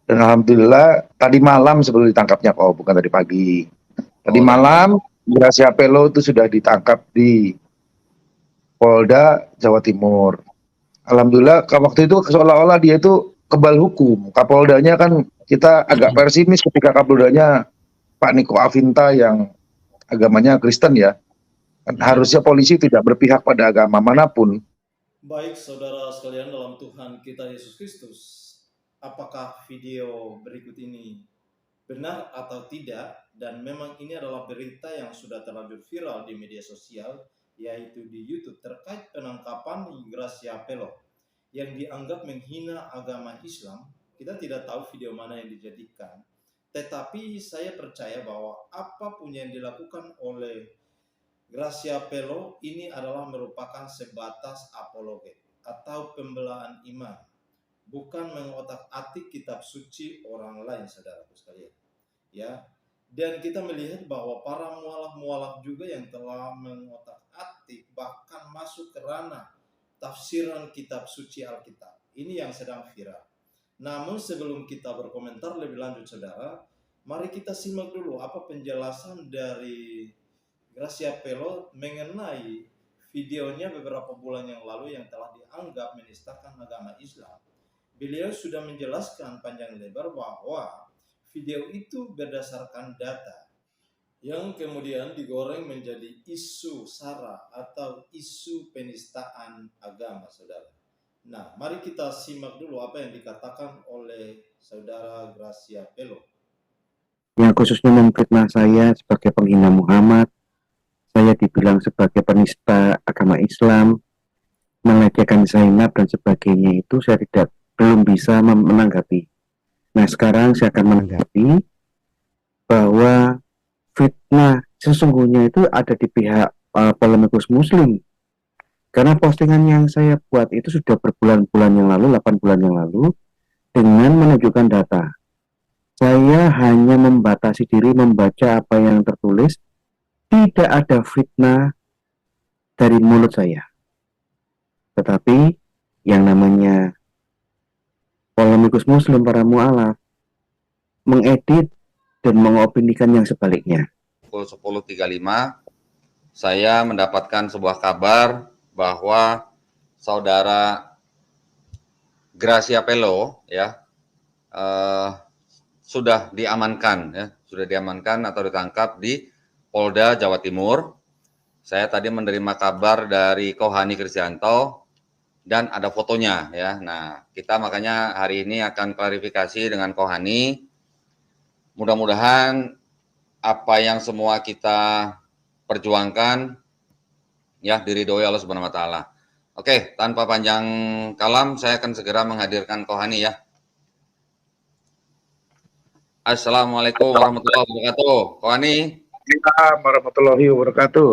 Dan alhamdulillah tadi malam sebelum ditangkapnya, oh bukan tadi pagi. Tadi Oh, malam Gracia Pelo itu sudah ditangkap di Polda Jawa Timur. Alhamdulillah waktu itu seolah-olah dia itu kebal hukum. Kapoldanya kan kita agak pesimis ketika Kapoldanya Pak Niko Afinta yang agamanya Kristen ya. Harusnya polisi tidak berpihak pada agama manapun. Baik saudara sekalian dalam Tuhan kita Yesus Kristus, apakah video berikut ini benar atau tidak? Dan memang ini adalah berita yang sudah terlanjur viral di media sosial, yaitu di YouTube, terkait penangkapan Gracia Pelo yang dianggap menghina agama Islam. Kita tidak tahu video mana yang dijadikan, tetapi saya percaya bahwa apapun yang dilakukan oleh Gracia Pelo ini adalah merupakan sebatas apologet atau pembelaan iman, bukan mengotak-atik kitab suci orang lain, saudaraku sekalian. Ya, dan kita melihat bahwa para mualaf-mualaf juga yang telah mengotak-atik bahkan masuk ke ranah tafsiran kitab suci Alkitab. Ini yang sedang viral. Namun sebelum kita berkomentar lebih lanjut, saudara, mari kita simak dulu apa penjelasan dari Gracia Pelo mengenai videonya beberapa bulan yang lalu yang telah dianggap menistakan agama Islam. Beliau sudah menjelaskan panjang lebar bahwa video itu berdasarkan data yang kemudian digoreng menjadi isu sara atau isu penistaan agama, saudara. Nah, mari kita simak dulu apa yang dikatakan oleh saudara Gracia Pelo. Yang khususnya memfitnah saya sebagai penghina Muhammad, saya dibilang sebagai penista agama Islam, melecehkan Zainab dan sebagainya, itu saya belum bisa menanggapi. Nah, sekarang saya akan menanggapi bahwa fitnah sesungguhnya itu ada di pihak polemikus Muslim. Karena postingan yang saya buat itu sudah berbulan-bulan yang lalu, 8 bulan yang lalu, dengan menunjukkan data. Saya hanya membatasi diri membaca apa yang tertulis. Tidak ada fitnah dari mulut saya. Tetapi yang namanya polemikus Muslim, para mu'alaf, mengedit dan mengopinikan yang sebaliknya. Pukul 10.35 saya mendapatkan sebuah kabar bahwa saudara Gracia Pelo ya sudah diamankan atau ditangkap di Polda Jawa Timur. Saya tadi menerima kabar dari Kohani Kristianto dan ada fotonya ya. Nah, kita makanya hari ini akan klarifikasi dengan Kohani. Mudah-mudahan apa yang semua kita perjuangkan ya diridhoi Allah Subhanahu wa taala. Oke, tanpa panjang kalam saya akan segera menghadirkan Kohani ya. Assalamualaikum warahmatullahi wabarakatuh. Kohani. Assalamualaikum warahmatullahi wabarakatuh.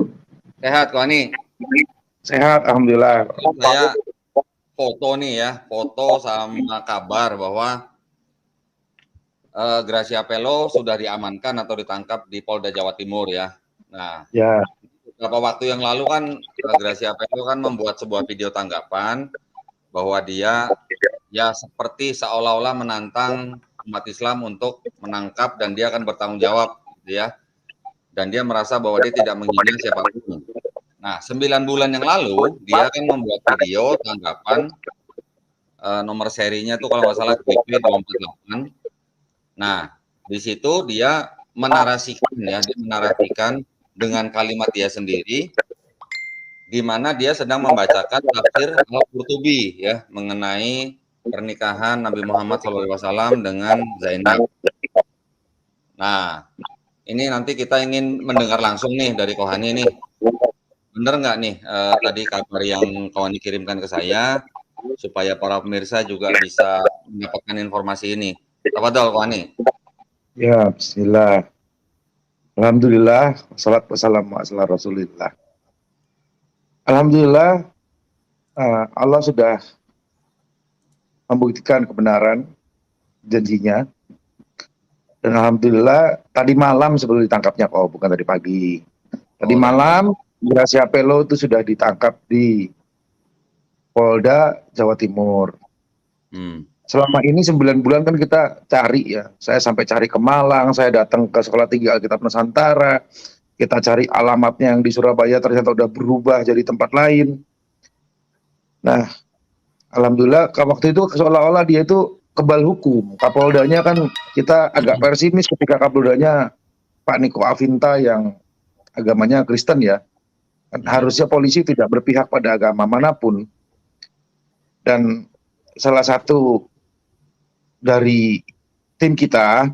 Sehat, Kohani? Sehat, alhamdulillah. Saya foto nih ya, foto sama kabar bahwa Gracia Pelo sudah diamankan atau ditangkap di Polda Jawa Timur ya. Nah, ya. Beberapa waktu yang lalu kan Gracia Pelo kan membuat sebuah video tanggapan bahwa dia ya seperti seolah-olah menantang umat Islam untuk menangkap dan dia akan bertanggung jawab gitu ya. Dan dia merasa bahwa dia tidak menghina siapapun. Nah, 9 bulan yang lalu dia akan membuat video tanggapan nomor serinya tuh kalau nggak salah BP248. Nah, di situ dia menarasikan dengan kalimat dia sendiri, di mana dia sedang membacakan tafsir Al-Qurtubi ya mengenai pernikahan Nabi Muhammad SAW dengan Zainab. Nah, ini nanti kita ingin mendengar langsung nih dari Kohani nih. Bener nggak nih tadi kabar yang Kohani kirimkan ke saya, supaya para pemirsa juga bisa mendapatkan informasi ini. Tafadhol Kohani. Ya, bismillah. Alhamdulillah, wassalatu wassalamu ala Rasulillah. Alhamdulillah, Allah sudah membuktikan kebenaran janjinya. Dan alhamdulillah tadi malam sebelum ditangkapnya, oh bukan tadi pagi. Tadi malam Gracia Pelo itu sudah ditangkap di Polda Jawa Timur. selama ini 9 bulan kan kita cari ya. Saya sampai cari ke Malang, saya datang ke Sekolah Tinggi Alkitab Nusantara, kita cari alamatnya yang di Surabaya ternyata udah berubah jadi tempat lain. Nah, alhamdulillah waktu itu seolah-olah dia itu kebal hukum. Kapoldanya kan kita agak pesimis ketika Kapoldanya Pak Niko Afinta yang agamanya Kristen ya. Harusnya polisi tidak berpihak pada agama manapun. Dan salah satu dari tim kita,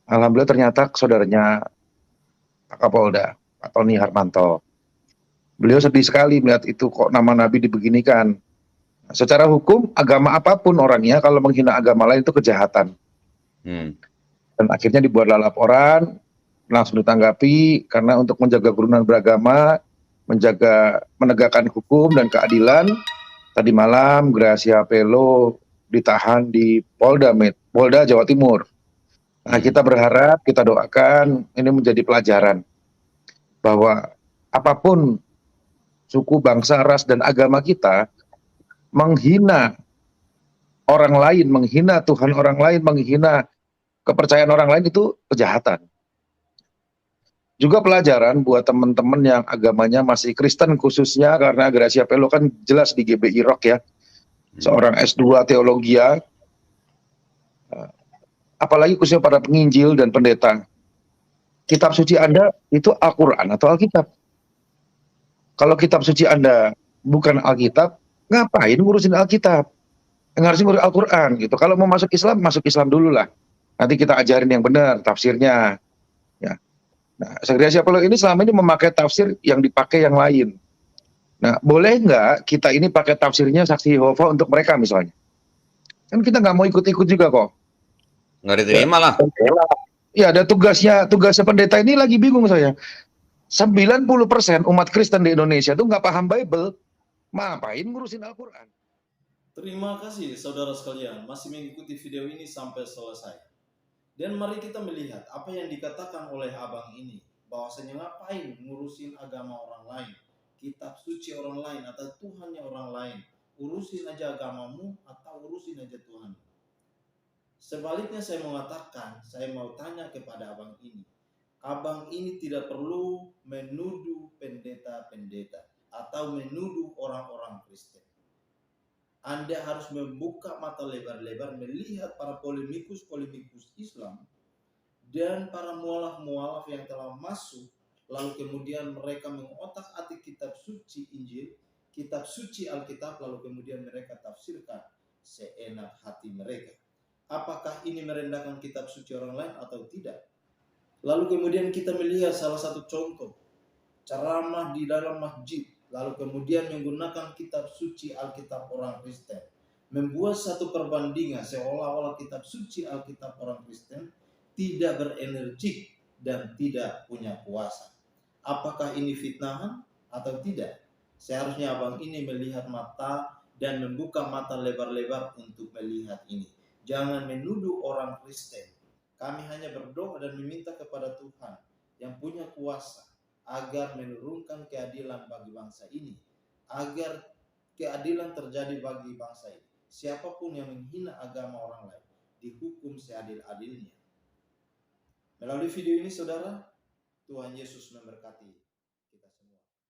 alhamdulillah ternyata saudaranya Pak Kapolda, Pak Tony Harmanto. Beliau sedih sekali melihat itu, kok nama Nabi dibeginikan. Secara hukum, agama apapun orangnya, kalau menghina agama lain itu kejahatan. Dan akhirnya dibuatlah laporan, langsung ditanggapi, karena untuk menjaga kerukunan beragama, menegakkan hukum dan keadilan, tadi malam Gracia Pelo ditahan di Polda Jawa Timur. Nah, kita berharap, kita doakan ini menjadi pelajaran bahwa apapun suku, bangsa, ras, dan agama kita, menghina orang lain, menghina Tuhan orang lain, menghina kepercayaan orang lain itu kejahatan. Juga pelajaran buat teman-teman yang agamanya masih Kristen khususnya, karena Gracia Pelo kan jelas di GBI Rock ya, seorang S2 teologi, apalagi khususnya para penginjil dan pendeta. Kitab suci Anda itu Al-Quran atau Alkitab? Kalau kitab suci Anda bukan Alkitab, ngapain ngurusin Alkitab? Ngarusin ngurus Al-Quran gitu. Kalau mau masuk Islam dulu lah. Nanti kita ajarin yang benar tafsirnya. Ya. Nah, Gracia Pelo ini selama ini memakai tafsir yang dipakai yang lain. Nah, boleh nggak kita ini pakai tafsirnya saksi Yehova untuk mereka misalnya? Kan kita nggak mau ikut-ikut juga kok. Nggak diterima lah. Ya, ada tugasnya pendeta ini lagi bingung saya. 90% umat Kristen di Indonesia itu nggak paham Bible. Ngapain ngurusin Al-Quran? Terima kasih saudara sekalian masih mengikuti video ini sampai selesai. Dan mari kita melihat apa yang dikatakan oleh abang ini, bahwasanya ngapain ngurusin agama orang lain, kitab suci orang lain atau Tuhannya orang lain. Urusin aja agamamu atau urusin aja Tuhan. Sebaliknya saya mengatakan, saya mau tanya kepada abang ini. Abang ini tidak perlu menuduh pendeta-pendeta atau menuduh orang-orang Kristen. Anda harus membuka mata lebar-lebar melihat para polemikus-polemikus Islam dan para mualaf-mualaf yang telah masuk, lalu kemudian mereka mengotak-atik kitab suci Injil, kitab suci Alkitab, lalu kemudian mereka tafsirkan seenak hati mereka. Apakah ini merendahkan kitab suci orang lain atau tidak? Lalu kemudian kita melihat salah satu contoh, ceramah di dalam masjid, lalu kemudian menggunakan kitab suci Alkitab orang Kristen. Membuat satu perbandingan seolah-olah kitab suci Alkitab orang Kristen tidak berenergi dan tidak punya kuasa. Apakah ini fitnahan atau tidak? Seharusnya abang ini melihat mata dan membuka mata lebar-lebar untuk melihat ini. Jangan menuduh orang Kristen. Kami hanya berdoa dan meminta kepada Tuhan yang punya kuasa agar menurunkan keadilan bagi bangsa ini, agar keadilan terjadi bagi bangsa ini. Siapapun yang menghina agama orang lain dihukum seadil-adilnya. Melalui video ini saudara, Tuhan Yesus memberkati.